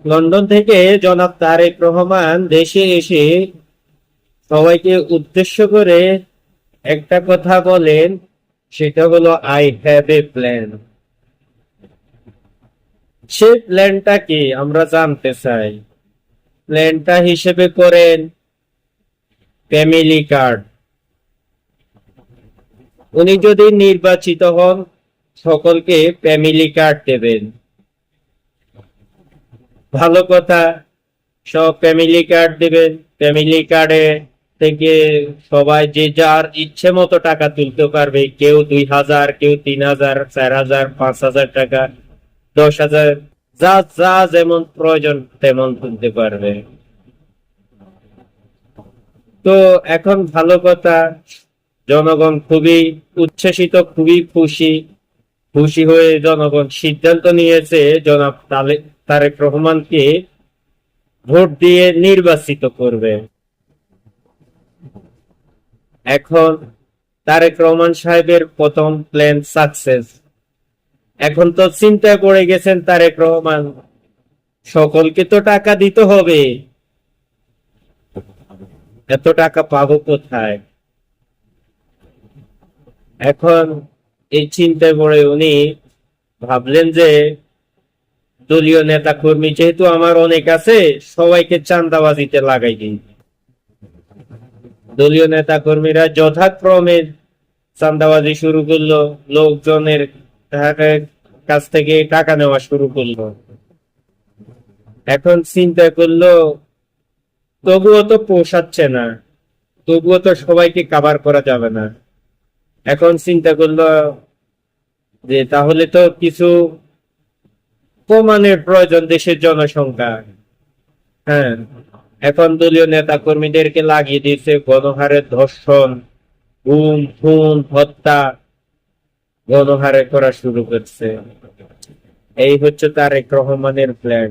London থেকে জনাব তারেক রহমান দেশে এসে সবাইকে উদ্দেশ্য করে একটা কথা বলেন, সেটা হলো আই হ্যাভ এ প্ল্যান। সেই প্ল্যানটা কি আমরা জানতে চাই। প্ল্যানটা হিসেবে করেন ফ্যামিলি কার্ড। উনি যদি নির্বাচিত হন সকলকে ফ্যামিলি কার্ড দেবেন। ভালো কথা, সব ফ্যামিলি কার্ড দিবেন। ফ্যামিলি কার্ডে থেকে সবাই যে যার ইচ্ছে মতো টাকা তুলতে পারবে। কেউ 2,000, কেউ 3,000, 4,000, 5,000 টাকা, 10,000, যা যা যেমন প্রয়োজন তেমন তুলতে পারবে। তো এখন ভালো কথা, জনগণ খুবই উচ্ছ্বসিত, খুবই খুশি। খুশি হয়ে জনগণ সিদ্ধান্ত নিয়েছে জনাব তারেক রহমানকে ভোট দিয়ে নির্বাচিত করবে। এখন তারেক রহমান সাহেবের প্রথম প্ল্যান সাকসেস। এখন তো চিন্তায় পড়ে গেছেন তারেক রহমান, সকলকে তো টাকা দিতে হবে, এত টাকা পাবো কোথায়। এখন এই চিন্তায় পড়ে উনি ভাবলেন যে দলীয় নেতা কর্মী যেহেতু আমার অনেক আছে, সবাইকে চাঁদাবাজিতে লাগাই দিই। দলীয় নেতা কর্মীরা যথাক্রমে চাঁদাবাজি শুরু করলো, লোকজনের কাছ থেকে টাকা নেওয়া শুরু করলো। এখন চিন্তা করলো তবুও তো পোষাচ্ছে না, তবুও তো সবাইকে কাভার করা যাবে না। এখন চিন্তা করলো যে তাহলে তো কিছু প্রমাণের প্রয়োজন দেশের জনসংখ্যা। হ্যাঁ, এখন দলীয় নেতা কর্মীদেরকে লাগিয়ে দিয়েছে গণহারে ধর্ষণ, গুম খুন হত্যা গণহারে করা শুরু করছে। এই হচ্ছে তারেক রহমানের প্ল্যান।